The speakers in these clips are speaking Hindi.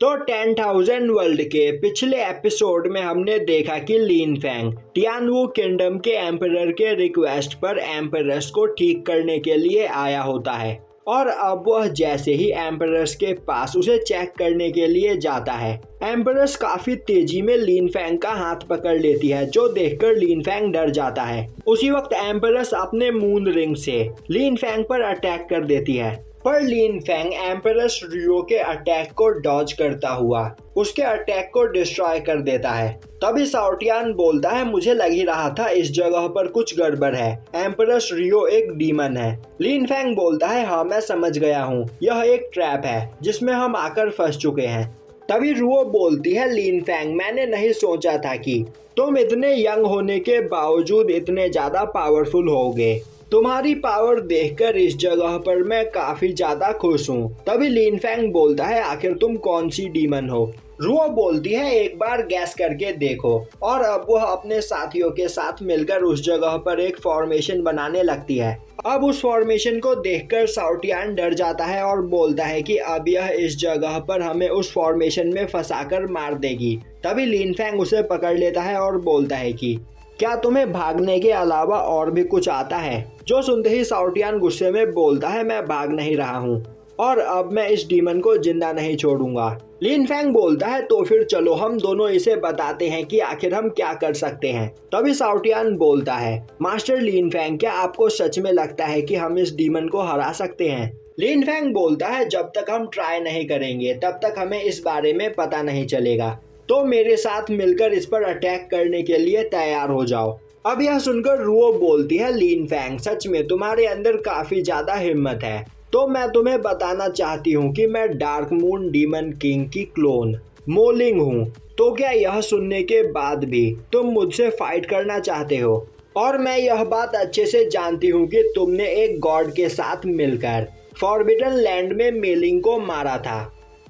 तो 10,000 वर्ल्ड के पिछले एपिसोड में हमने देखा कि लिन फैंग टियानवू किंगडम के एम्परर के रिक्वेस्ट पर एम्परर्स को ठीक करने के लिए आया होता है और अब वह जैसे ही एम्परर्स के पास उसे चेक करने के लिए जाता है, एम्परर्स काफी तेजी में लिन फैंग का हाथ पकड़ लेती है, जो देखकर लिन फैंग डर जाता है। उसी वक्त एम्परर्स अपने मून रिंग से लिन फैंग पर अटैक कर देती है, पर लिन फैंग एम्परर्स रियो के अटैक को डॉज करता हुआ उसके अटैक को डिस्ट्रॉय कर देता है। तभी शाओ टियान बोलता है, मुझे लग ही रहा था इस जगह पर कुछ गड़बड़ है, एम्परर्स रियो एक डीमन है। लिन फैंग बोलता है, हाँ मैं समझ गया हूँ, यह एक ट्रैप है जिसमें हम आकर फंस चुके हैं। तभी रुओ बोलती है, लिन फैंग मैंने नहीं सोचा था कि तुम इतने यंग होने के बावजूद इतने ज्यादा पावरफुल होगे। तुम्हारी पावर देखकर इस जगह पर मैं काफी ज्यादा खुश हूँ। तभी लिन फैंग बोलता है, आखिर तुम कौन सी डीमन हो? रुओ बोलती है, एक बार गैस करके देखो। और अब वह अपने साथियों के साथ मिलकर उस जगह पर एक फॉर्मेशन बनाने लगती है। अब उस फॉर्मेशन को देखकर शाओ टियान डर जाता है और बोलता है कि अब यह इस जगह पर हमें उस फॉर्मेशन में फंसाकर मार देगी। तभी लिन फैंग उसे पकड़ लेता है और बोलता है कि क्या तुम्हें भागने के अलावा और भी कुछ आता है? जो सुनते ही शाओ टियान गुस्से में बोलता है, मैं भाग नहीं रहा हूँ और अब मैं इस डीमन को जिंदा नहीं छोड़ूंगा। लिन फैंग बोलता है, तो फिर चलो हम दोनों इसे बताते हैं कि आखिर हम क्या कर सकते हैं। तभी शाओ टियान बोलता है, मास्टर लिन फैंग क्या आपको सच में लगता है कि हम इस डीमन को हरा सकते हैं? लिन फैंग बोलता है, जब तक हम ट्राई नहीं करेंगे तब तक हमें इस बारे में पता नहीं चलेगा, तो मेरे साथ मिलकर इस पर अटैक करने के लिए तैयार हो जाओ। अब यह सुनकर रुओ बोलती है, लिन फैंग सच में तुम्हारे अंदर काफी ज्यादा हिम्मत है, तो मैं तुम्हें बताना चाहती हूँ कि मैं डार्क मून डीमन किंग की क्लोन मोलिंग हूँ। तो क्या यह सुनने के बाद भी तुम मुझसे फाइट करना चाहते हो? और मैं यह बात अच्छे से जानती हूँ कि तुमने एक गॉड के साथ मिलकर फॉरबिडन लैंड में मेलिंग को मारा था,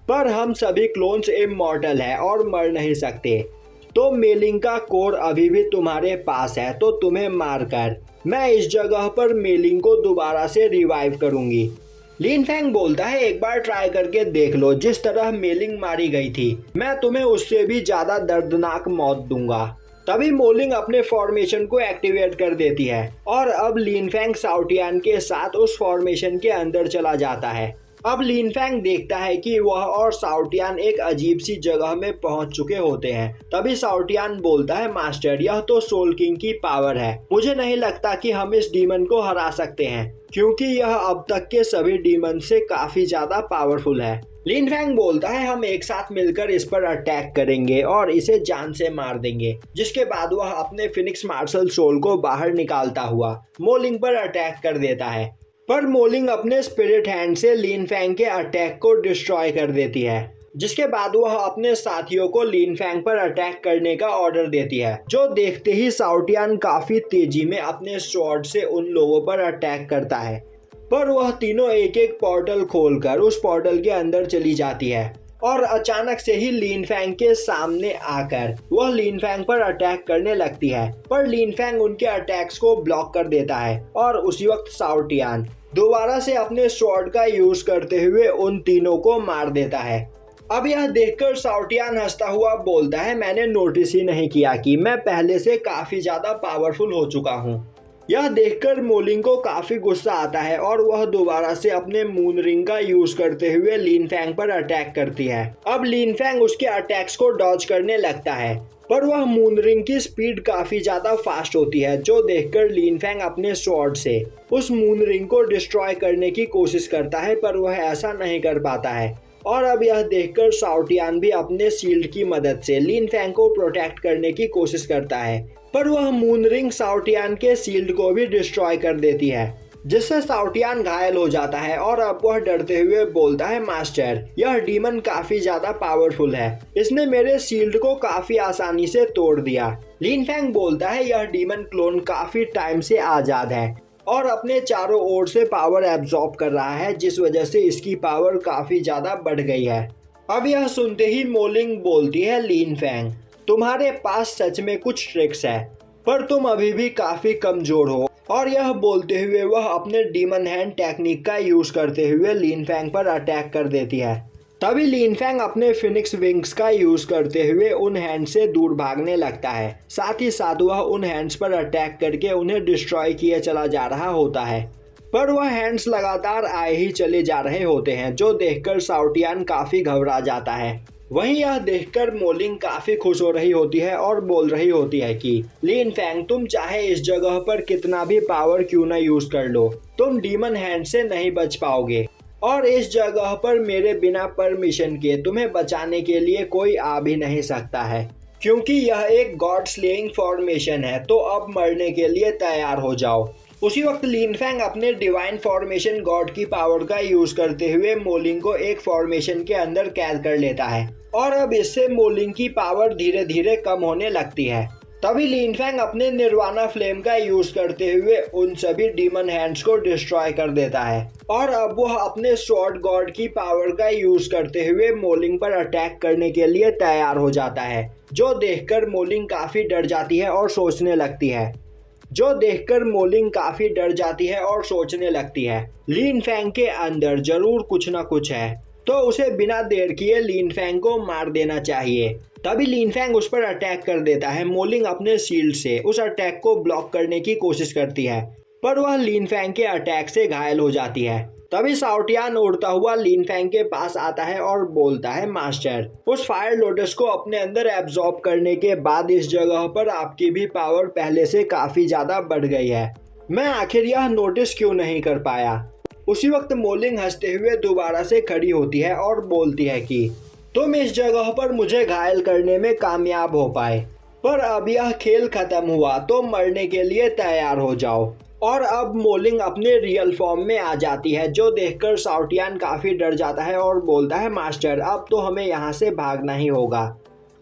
पर हम सभी क्लोन्स इमॉर्टल है और मर नहीं सकते। तो मेलिंग का कोर अभी भी तुम्हारे पास है, तो तुम्हें मारकर मैं इस जगह पर मेलिंग को दोबारा से रिवाइव करूंगी। लिन फैंग बोलता है, एक बार ट्राई करके देख लो, जिस तरह मेलिंग मारी गई थी मैं तुम्हें उससे भी ज्यादा दर्दनाक मौत दूंगा। तभी मोलिंग अपने फॉर्मेशन को एक्टिवेट कर देती है और अब लिन फैंग शाओ टियान के साथ उस फॉर्मेशन के अंदर चला जाता है। अब लिन फैंग देखता है कि वह और शाओ टियान एक अजीब सी जगह में पहुंच चुके होते हैं। तभी शाओ टियान बोलता है, मास्टर यह तो सोल किंग की पावर है, मुझे नहीं लगता कि हम इस डीमन को हरा सकते हैं, क्योंकि यह अब तक के सभी डीमन से काफी ज्यादा पावरफुल है। लिन फैंग बोलता है, हम एक साथ मिलकर इस पर अटैक करेंगे और इसे जान से मार देंगे। जिसके बाद वह अपने फिनिक्स मार्शल सोल को बाहर निकालता हुआ मोलिंग पर अटैक कर देता है, पर मोलिंग अपने स्पिरिट हैंड से लिन फैंग के अटैक को डिस्ट्रॉय कर देती है। जिसके बाद वह अपने साथियों को लिन फैंग पर अटैक करने का ऑर्डर देती है, जो देखते ही शाओ टियान काफी तेजी में अपने स्वॉर्ड से उन लोगों पर अटैक करता है, पर वह तीनों एक एक पोर्टल खोलकर उस पोर्टल के अंदर चली जाती है और अचानक से ही लिन फैंग के सामने आकर वह लिन फैंग पर अटैक करने लगती है, पर लिन फैंग उनके अटैक्स को ब्लॉक कर देता है और उसी वक्त शाओ टियान दोबारा से अपने स्वॉर्ड का यूज करते हुए उन तीनों को मार देता है। अब यह देखकर शाओ टियान हंसता हुआ बोलता है, मैंने नोटिस ही नहीं किया कि मैं पहले से काफी ज्यादा पावरफुल हो चुका हूँ। यह देखकर मोलिंग को काफी गुस्सा आता है और वह दोबारा से अपने मून रिंग का यूज करते हुए लिन फैंग पर अटैक करती है। अब लिन फैंग उसके अटैक्स को डॉज करने लगता है, पर वह मून रिंग की स्पीड काफी ज्यादा फास्ट होती है, जो देखकर लिन फैंग अपने स्वॉर्ड से उस मून रिंग को डिस्ट्रॉय करने की कोशिश करता है, पर वह ऐसा नहीं कर पाता है। और अब यह देखकर शाओ टियान भी अपने शील्ड की मदद से लिन फैंग को प्रोटेक्ट करने की कोशिश करता है, पर वह मून रिंग शाओ टियान के शील्ड को भी डिस्ट्रॉय कर देती है, जिससे शाओ टियान घायल हो जाता है और अब वह डरते हुए बोलता है, मास्टर यह डीमन काफी ज्यादा पावरफुल है, इसने मेरे शील्ड को काफी आसानी से तोड़ दिया। लिन फैंग बोलता है, यह डीमन क्लोन काफी टाइम से आजाद है और अपने चारों ओर से पावर एब्जॉर्ब कर रहा है, जिस वजह से इसकी पावर काफी ज्यादा बढ़ गई है। अब यह सुनते ही मोलिंग बोलती है, लिन फैंग तुम्हारे पास सच में कुछ ट्रिक्स है, पर तुम अभी भी काफी कमजोर हो। और यह बोलते हुए वह अपने डीमन हैंड टेक्निक का यूज करते हुए लिन फैंग पर अटैक कर देती है। तभी लिन फैंग अपने फिनिक्स विंग्स का यूज करते हुए उन हैंड्स से दूर भागने लगता है। साथ ही साथ वह उन हैंड्स पर अटैक करके उन्हें डिस्ट्रॉय किए चला जा रहा होता है, पर वह हैंड्स लगातार आए ही चले जा रहे होते हैं, जो देखकर साउटियान काफी घबरा जाता है। वहीं यह देखकर मोलिंग काफी खुश हो रही होती है और बोल रही होती है कि लिन फैंग, तुम चाहे इस जगह पर कितना भी पावर क्यों ना यूज कर लो, तुम डीमन हैंड से नहीं बच पाओगे और इस जगह पर मेरे बिना परमिशन के तुम्हें बचाने के लिए कोई आ भी नहीं सकता है, क्योंकि यह एक गॉड स्लेइंग फॉर्मेशन है। तो अब मरने के लिए तैयार हो जाओ। उसी वक्त लिन फैंग अपने डिवाइन फॉर्मेशन गॉड की पावर का यूज करते हुए मोलिंग को एक फॉर्मेशन के अंदर कैद कर लेता है और अब इससे मोलिंग की पावर धीरे धीरे कम होने लगती है। तभी लिन फैंग अपने निर्वाणा फ्लेम का यूज करते हुए उन सभी डीमन हैंड्स को डिस्ट्रॉय कर देता है और अब वह अपने स्वॉर्ड गॉड की पावर का यूज करते हुए मोलिंग पर अटैक करने के लिए तैयार हो जाता है, जो देखकर मोलिंग काफी डर जाती है और सोचने लगती है लिन फैंग के अंदर जरूर कुछ ना कुछ है, तो उसे बिना देर किए लिन फैंग को मार देना चाहिए। तभी लिन फैंग उस पर अटैक कर देता है। मोलिंग अपने शील्ड से उस अटैक को ब्लॉक करने की कोशिश करती है, पर वह लिन फैंग के अटैक से घायल हो जाती है। तभी साउटियान उड़ता हुआ लिन फैंग के पास आता है और बोलता है, मास्टर, उस फायर लोटस को अपने अंदर एब्जॉर्ब करने के बाद इस जगह पर आपकी भी पावर पहले से काफी ज्यादा बढ़ गई है। मैं आखिर यह नोटिस क्यों नहीं कर पाया। उसी वक्त मोलिंग हंसते हुए दोबारा से खड़ी होती है और बोलती है कि तुम इस जगह पर मुझे घायल करने में कामयाब हो पाए, पर अब यह खेल खत्म हुआ, तो मरने के लिए तैयार हो जाओ। और अब मोलिंग अपने रियल फॉर्म में आ जाती है, जो देखकर साउटियान काफी डर जाता है और बोलता है, मास्टर, अब तो हमें यहाँ से भागना ही होगा।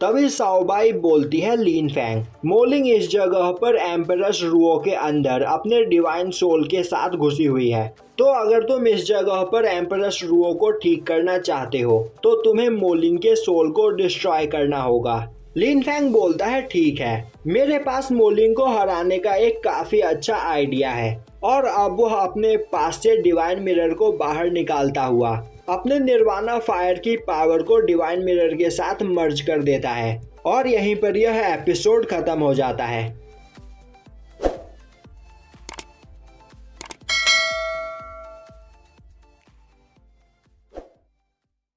तभी साओबाई बोलती है, लिन फैंग, मोलिंग इस जगह पर एम्परस रुओ के अंदर अपने डिवाइन सोल के साथ घुसी हुई है, तो अगर तुम इस जगह पर एम्परस रुओ को ठीक करना चाहते हो तो तुम्हें मोलिंग के सोल को डिस्ट्रॉय करना होगा। लिन फैंग बोलता है, ठीक है, मेरे पास मोलिंग को हराने का एक काफी अच्छा आइडिया है। और अब वह अपने पास से डिवाइन मिरर को बाहर निकालता हुआ अपने निर्वाणा फायर की पावर को डिवाइन मिरर के साथ मर्ज कर देता है और यहीं पर यह एपिसोड खत्म हो जाता है।